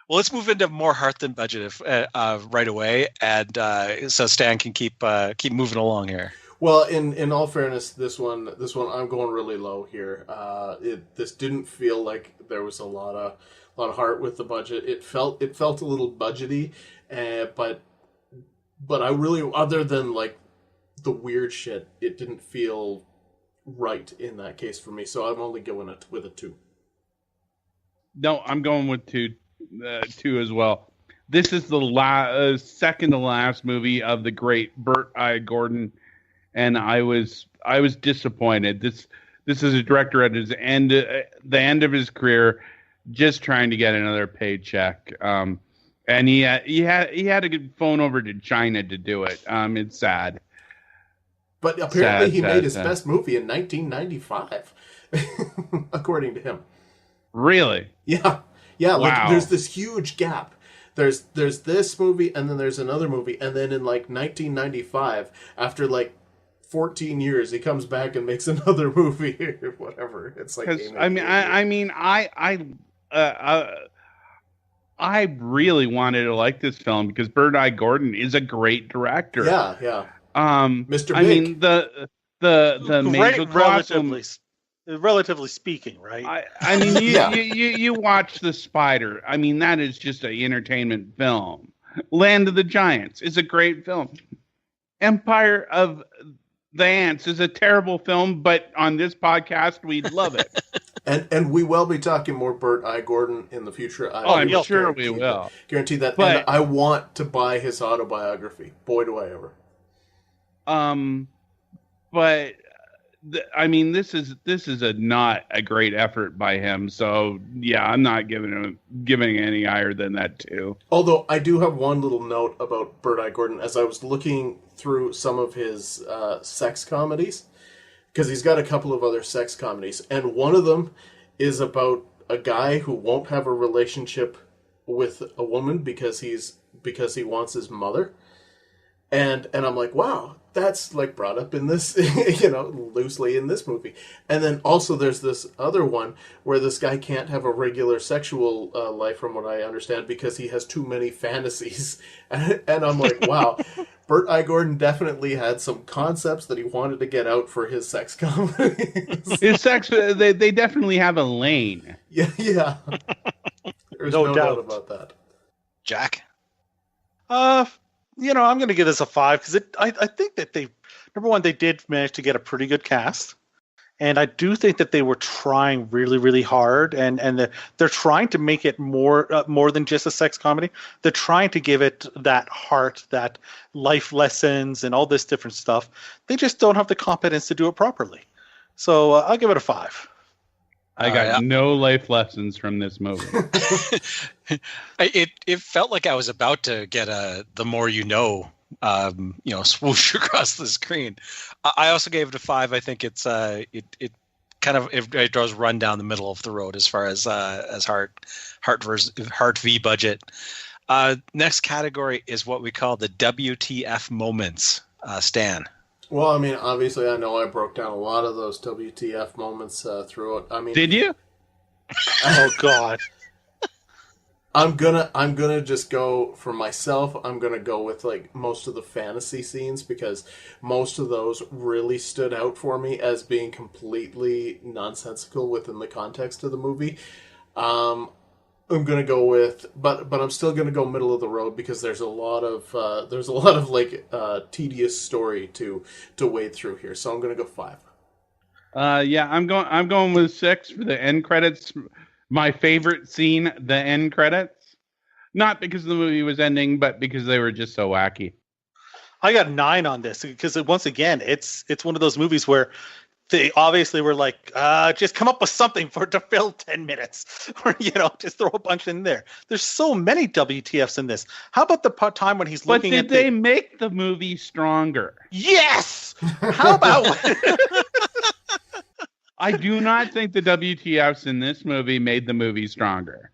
Well, let's move into more heart than budget right away, and so Stan can keep moving along here. Well, in all fairness, this one I'm going really low here. This didn't feel like there was a lot of heart with the budget. It felt a little budgety, but I really, other than like the weird shit, it didn't feel right in that case for me. So I'm only going with a 2. No, I'm going with 2 as well. This is the second to last movie of the great Burt I. Gordon. And I was disappointed. This is a director at the end of his career, just trying to get another paycheck. And he had to get phone over to China to do it. It's sad. But apparently he made his best movie in 1995, according to him. Really? Yeah. Wow. Like there's this huge gap. There's this movie, and then there's another movie, and then in like 1995, after like 14 years, he comes back and makes another movie or whatever. It's like, I really wanted to like this film because Burt I. Gordon is a great director. Yeah. Mr. Big. I mean the major relatively speaking, right? I mean you watch The Spider. I mean, that is just an entertainment film. Land of the Giants is a great film. Empire of the Ants is a terrible film, but on this podcast, we'd love it. and we will be talking more Burt I. Gordon in the future. I'm sure we will. Guarantee that. But, and I want to buy his autobiography. Boy, do I ever. But I mean, this is not a great effort by him. So yeah, I'm not giving any higher than that too. Although I do have one little note about Burt I. Gordon as I was looking through some of his sex comedies, because he's got a couple of other sex comedies, and one of them is about a guy who won't have a relationship with a woman because he wants his mother. And I'm like, wow, that's like brought up in this, loosely in this movie. And then also there's this other one where this guy can't have a regular sexual life, from what I understand, because he has too many fantasies. And I'm like, wow, Burt I. Gordon definitely had some concepts that he wanted to get out for his sex comedies. His sex, they definitely have a lane. Yeah. There's no doubt about that. Jack? I'm going to give this a 5 because I think that number one, they did manage to get a pretty good cast. And I do think that they were trying really, really hard. And they're trying to make it more than just a sex comedy. They're trying to give it that heart, that life lessons and all this different stuff. They just don't have the competence to do it properly. So I'll give it a 5. I got no life lessons from this movie. It felt like I was about to get the more swoosh across the screen. I also gave it a 5. I think it's it does run down the middle of the road as far as heart v budget. Next category is what we call the WTF moments. Stan. Well, I mean, obviously, I know I broke down a lot of those WTF moments throughout. I mean, did you? Oh God! I'm gonna just go for myself. I'm gonna go with like most of the fantasy scenes because most of those really stood out for me as being completely nonsensical within the context of the movie. I'm gonna go with, but I'm still gonna go middle of the road because there's a lot of like tedious story to wade through here. So I'm gonna go 5. Yeah, I'm going with 6 for the end credits. My favorite scene, the end credits, not because the movie was ending, but because they were just so wacky. I got 9 on this because once again, it's one of those movies where they obviously were like, just come up with something to fill 10 minutes, or just throw a bunch in there. There's so many WTFs in this. How about the time when he's looking at? But did they make the movie stronger? Yes. How about? I do not think the WTFs in this movie made the movie stronger.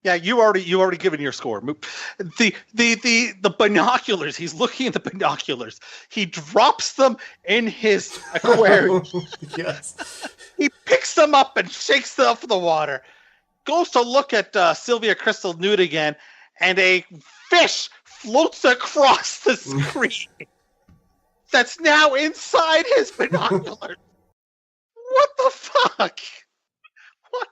Yeah, you already given your score. The binoculars. He's looking at the binoculars. He drops them in his aquarium. Yes. He picks them up and shakes them off the water. Goes to look at Sylvia Crystal nude again, and a fish floats across the screen. That's now inside his binoculars. What the fuck? What?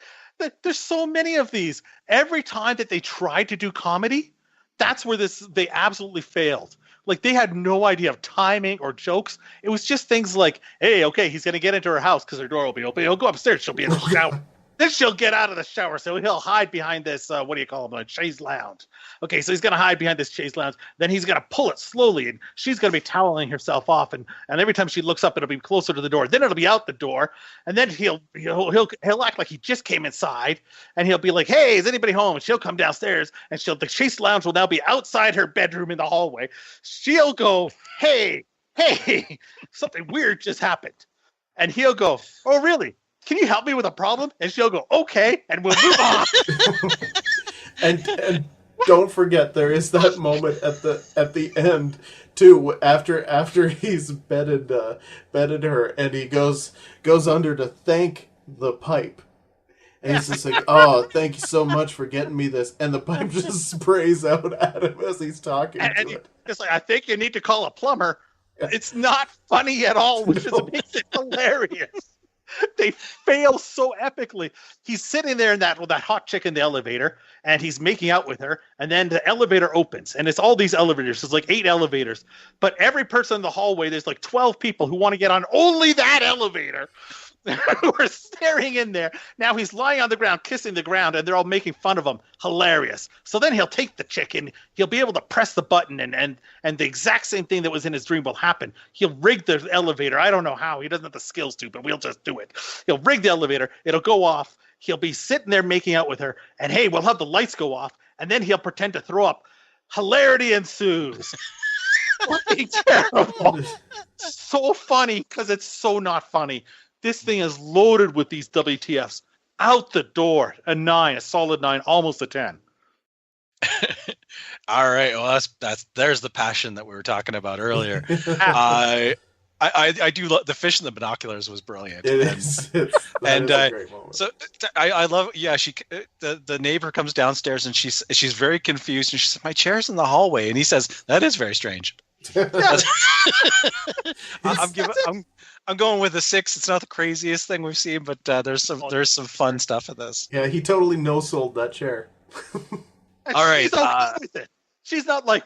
There's so many of these. Every time that they tried to do comedy, that's where they absolutely failed. Like, they had no idea of timing or jokes. It was just things like, hey, okay, he's going to get into her house because her door will be open. He'll go upstairs. She'll be in the shower. Then she'll get out of the shower. So he'll hide behind this, what do you call them, a chaise lounge. Okay, so he's going to hide behind this chaise lounge. Then he's going to pull it slowly, and she's going to be toweling herself off. And every time she looks up, it'll be closer to the door. Then it'll be out the door. And then he'll act like he just came inside. And he'll be like, hey, is anybody home? And she'll come downstairs. And the chaise lounge will now be outside her bedroom in the hallway. She'll go, hey, something weird just happened. And he'll go, oh, really? Can you help me with a problem? And she'll go, okay, and we'll move on. and don't forget, there is that moment at the end too, after he's bedded her, and he goes under to thank the pipe. And he's just like, oh, thank you so much for getting me this. And the pipe just sprays out at him as he's talking to it. It's like, I think you need to call a plumber. It's not funny at all, which makes it hilarious. They fail so epically. He's sitting there with that hot chick in the elevator, and he's making out with her, and then the elevator opens, and it's all these elevators. There's like 8 elevators, but every person in the hallway, there's like 12 people who want to get on only that elevator. Who are staring in there. Now he's lying on the ground, kissing the ground, and they're all making fun of him. Hilarious. So then he'll take the chick, and he'll be able to press the button, and the exact same thing that was in his dream will happen. He'll rig the elevator. I don't know how. He doesn't have the skills to, but we'll just do it. He'll rig the elevator. It'll go off. He'll be sitting there making out with her, and hey, we'll have the lights go off, and then he'll pretend to throw up. Hilarity ensues. Fucking terrible. So funny because it's so not funny. This thing is loaded with these WTFs. Out the door. A 9, a solid 9, almost a 10. All right. Well, there's the passion that we were talking about earlier. I do love the fish in the binoculars was brilliant. It is. That is a great moment. So I love. Yeah, the neighbor comes downstairs and she's very confused and she says, "My chair's in the hallway," and he says, "That is very strange." I'm going with a 6. It's not the craziest thing we've seen, but there's some fun stuff in this. Yeah, he totally no-sold that chair. All right. She's okay with it. She's not like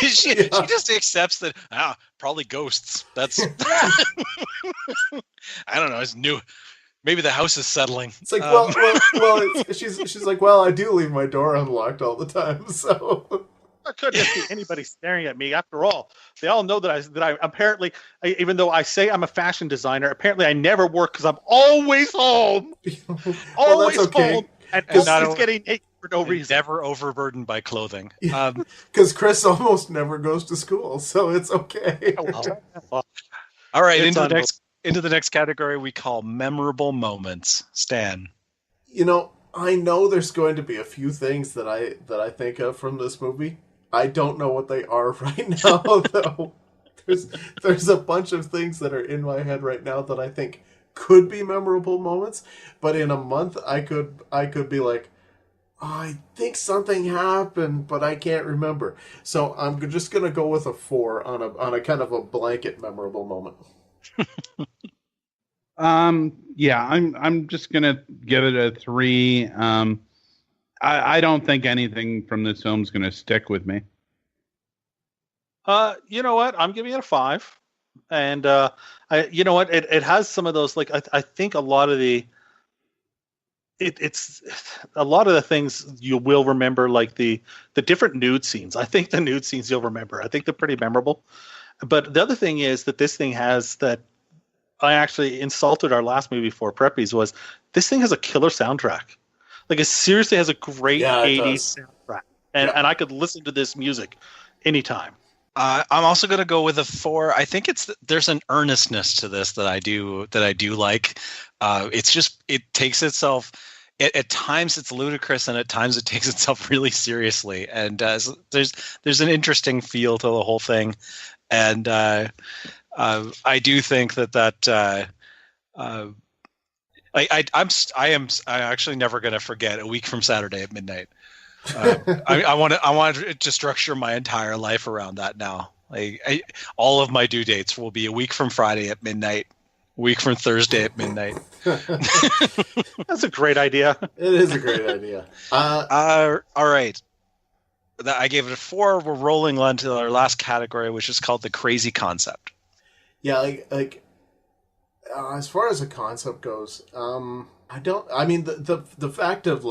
she just accepts that probably ghosts. That's I don't know. It's new. Maybe the house is settling. It's like she's like, well, I do leave my door unlocked all the time, so. I couldn't see anybody staring at me. After all, they all know that I apparently, even though I say I'm a fashion designer, apparently I never work because I'm always home. Always home. And not getting naked for no reason. Never overburdened by clothing. Because Chris almost never goes to school, so it's okay. All right, into the next category we call memorable moments. Stan. I know there's going to be a few things that I think of from this movie. I don't know what they are right now, though. There's a bunch of things that are in my head right now that I think could be memorable moments, but in a month I could be like, oh, I think something happened, but I can't remember. So I'm just gonna go with a 4 on a kind of a blanket memorable moment. Yeah, I'm just gonna give it a 3. I don't think anything from this film is gonna stick with me. You know what? I'm giving it a 5, and you know what? It has some of those, like I think a lot of it's a lot of the things you will remember, like the different nude scenes. I think the nude scenes you'll remember. I think they're pretty memorable. But the other thing is that this thing has that I actually insulted our last movie for Preppies was this thing has a killer soundtrack. Like it seriously has a great 80s soundtrack. And I could listen to this music anytime. I'm also going to go with a 4. I think there's an earnestness to this that I do like. It's just it takes itself at times it's ludicrous and at times it takes itself really seriously, and there's an interesting feel to the whole thing, and I do think that I am actually never going to forget A Week from Saturday at Midnight. I want to structure my entire life around that now. All of my due dates will be a week from Friday at midnight, a week from Thursday at midnight. That's a great idea. It is a great idea. All right. I gave it a 4. We're rolling on to our last category, which is called the crazy concept. Yeah, as far as a concept goes, the fact of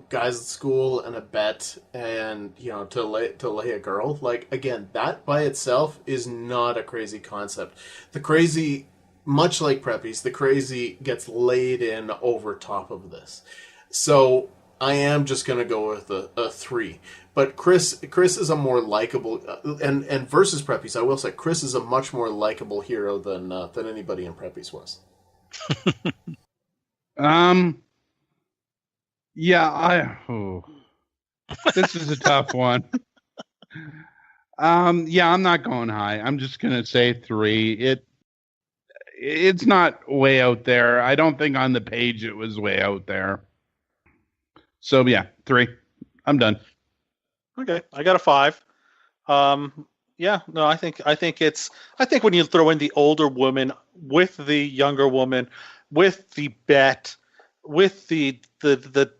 guys at school and a bet and to lay a girl, again, that by itself is not a crazy concept. The crazy, much like Preppies, the crazy gets laid in over top of this. So I am just going to go with a 3. But Chris is a more likable, and versus Preppies, I will say Chris is a much more likable hero than anybody in Preppies was. Yeah, this is a tough one. Yeah, I'm not going high. I'm just gonna say 3. It's not way out there. I don't think on the page it was way out there. So yeah, 3. I'm done. Okay, I got a 5. Yeah, no, I think when you throw in the older woman with the younger woman, with the bet, with the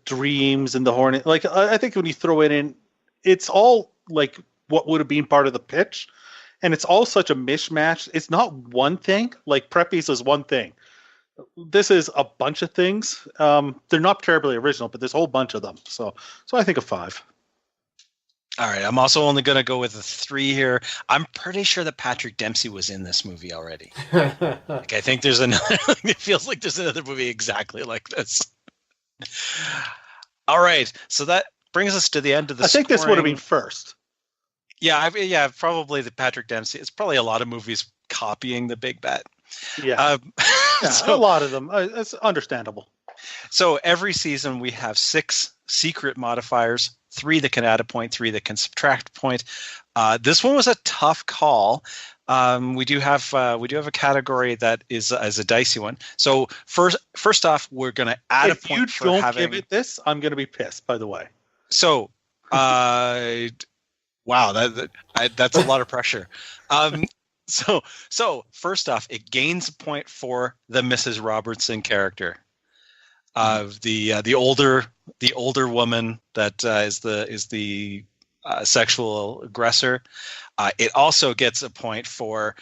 dreams and the hornet, I think when you throw it in, it's all like what would have been part of the pitch, and it's all such a mishmash. It's not one thing. Like Preppies is one thing. This is a bunch of things. They're not terribly original, but there's a whole bunch of them. So I think a 5. All right, I'm also only going to go with a 3 here. I'm pretty sure that Patrick Dempsey was in this movie already. I think there's another. It feels like there's another movie exactly like this. All right, so that brings us to the end of the. I think this would have been first. Yeah, probably the Patrick Dempsey. It's probably a lot of movies copying The Big Bet. Yeah, so, a lot of them. It's understandable. So every season we have 6 secret modifiers. 3 that can add a point, 3 that can subtract a point. This one was a tough call. We do have a category that is a dicey one. So first off, we're going to add a point for having. If you don't give it this, I'm going to be pissed. By the way. So, wow, that's a lot of pressure. So first off, it gains a point for the Mrs. Robertson character. The older woman that is the sexual aggressor. It also gets a point for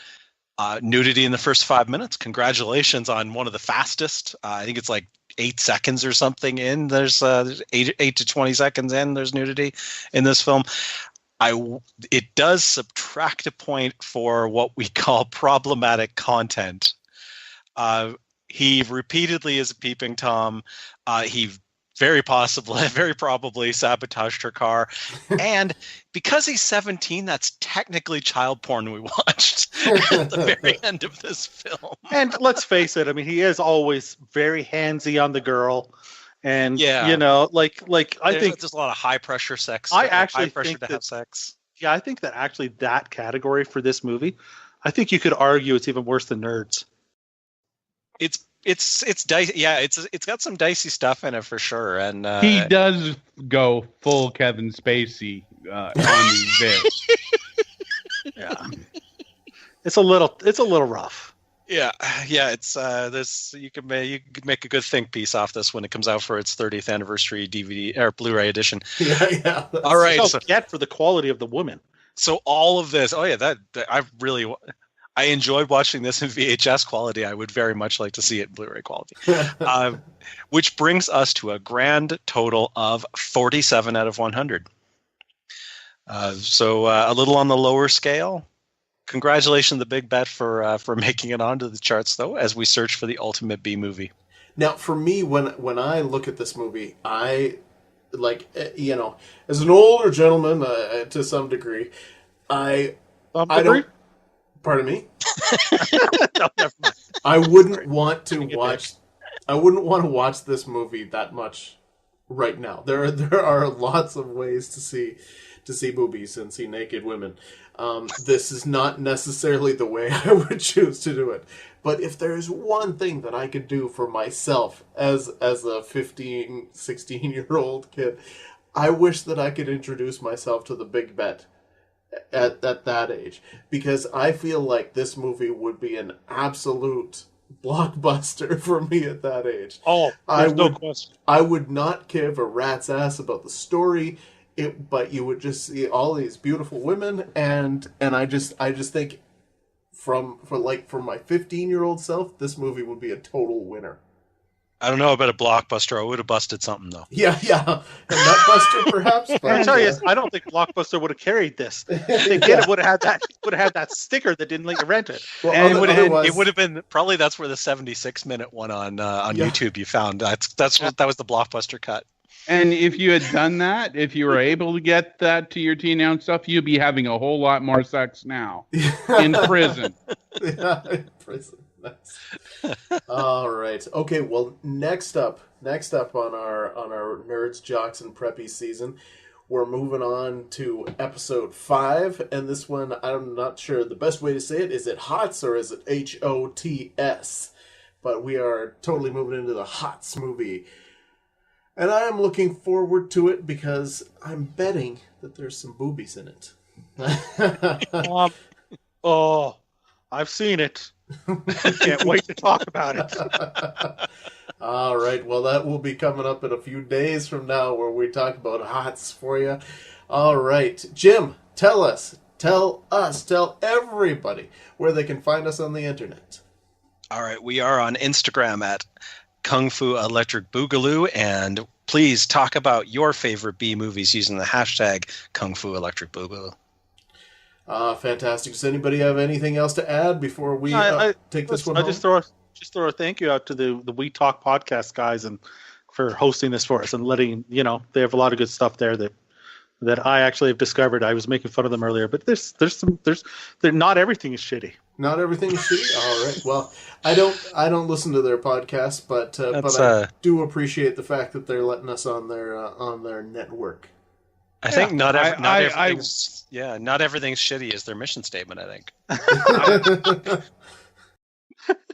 nudity in the first 5 minutes. Congratulations on one of the fastest. I think it's like 8 seconds or something in. There's 8 to 20 seconds in. There's nudity in this film. It does subtract a point for what we call problematic content. He repeatedly is a peeping Tom. He very probably sabotaged her car. And because he's 17, that's technically child porn we watched at the very end of this film. And let's face it, I mean, he is always very handsy on the girl. And, I think there's a lot of high pressure sex. High pressure to have sex. Yeah, I think that actually that category for this movie, I think you could argue it's even worse than Nerds. It's dicey. Yeah, it's got some dicey stuff in it for sure. And he does go full Kevin Spacey on these bits. Yeah, it's a little rough. Yeah. It's this. You could make a good think piece off this when it comes out for its 30th anniversary DVD or Blu-ray edition. Yeah. All right. So get for the quality of the woman. So all of this. Oh yeah, that I enjoyed watching this in VHS quality. I would very much like to see it in Blu-ray quality. Which brings us to a grand total of 47 out of 100. So a little on the lower scale Congratulations, The Big Bet, for making it onto the charts, though, as we search for the ultimate B movie. Now, for me, when I look at this movie, I as an older gentleman to some degree, I don't. Pardon me. No, never mind. I wouldn't want to watch. I wouldn't want to watch this movie that much right now. There are lots of ways to see boobies and see naked women. This is not necessarily the way I would choose to do it. But if there is one thing that I could do for myself as a 15, 16-year-old kid, I wish that I could introduce myself to The Big Bet at that age. Because I feel like this movie would be an absolute blockbuster for me at that age. Oh, there's no question. I would not give a rat's ass about the story. But you would just see all these beautiful women, and I just think for my 15-year-old self, this movie would be a total winner. I don't know about a blockbuster. I would have busted something though. Yeah, a nutbuster perhaps. But, I tell you, I don't think Blockbuster would have carried this. If they did, it would have had that sticker that didn't let you rent it. Well, And it would have been probably that's where the 76-minute one on YouTube you found. That was the Blockbuster cut. And if you had done that, if you were able to get that to your teen and stuff, you'd be having a whole lot more sex now in prison. Yeah, in prison. Nice. All right. Okay. Well, next up on our Nerds, Jocks, and Preppies season, we're moving on to episode 5, and this one I'm not sure the best way to say it. Is it HOTS or is it HOTS? But we are totally moving into the HOTS movie. And I am looking forward to it because I'm betting that there's some boobies in it. I've seen it. Can't wait to talk about it. All right. Well, that will be coming up in a few days from now where we talk about HOTS for you. All right. Jim, tell everybody where they can find us on the internet. All right. We are on Instagram at Kung Fu Electric Boogaloo, and please talk about your favorite B movies using the hashtag Kung Fu Electric Boogaloo. Fantastic. Does anybody have anything else to add before we take this one home? I just throw a thank you out to the We Talk podcast guys and for hosting this for us and letting they have a lot of good stuff there that I actually have discovered. I was making fun of them earlier, but there's not everything is shitty. Not everything is shitty. All right. Well, I don't listen to their podcast, but I do appreciate the fact that they're letting us on their network. I think not everything's shitty is their mission statement, I think.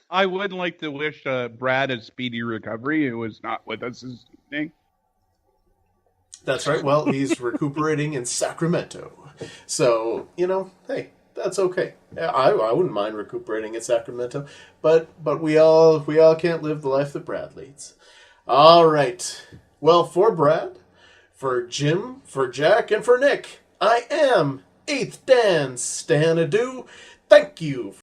I would like to wish Brad a speedy recovery, who was not with us this evening. That's right. Well, he's recuperating in Sacramento. So, hey, that's okay. I wouldn't mind recuperating in Sacramento, but we all can't live the life that Brad leads. All right. Well, for Brad, for Jim, for Jack, and for Nick, I am 8th Dan Stanadu. Thank you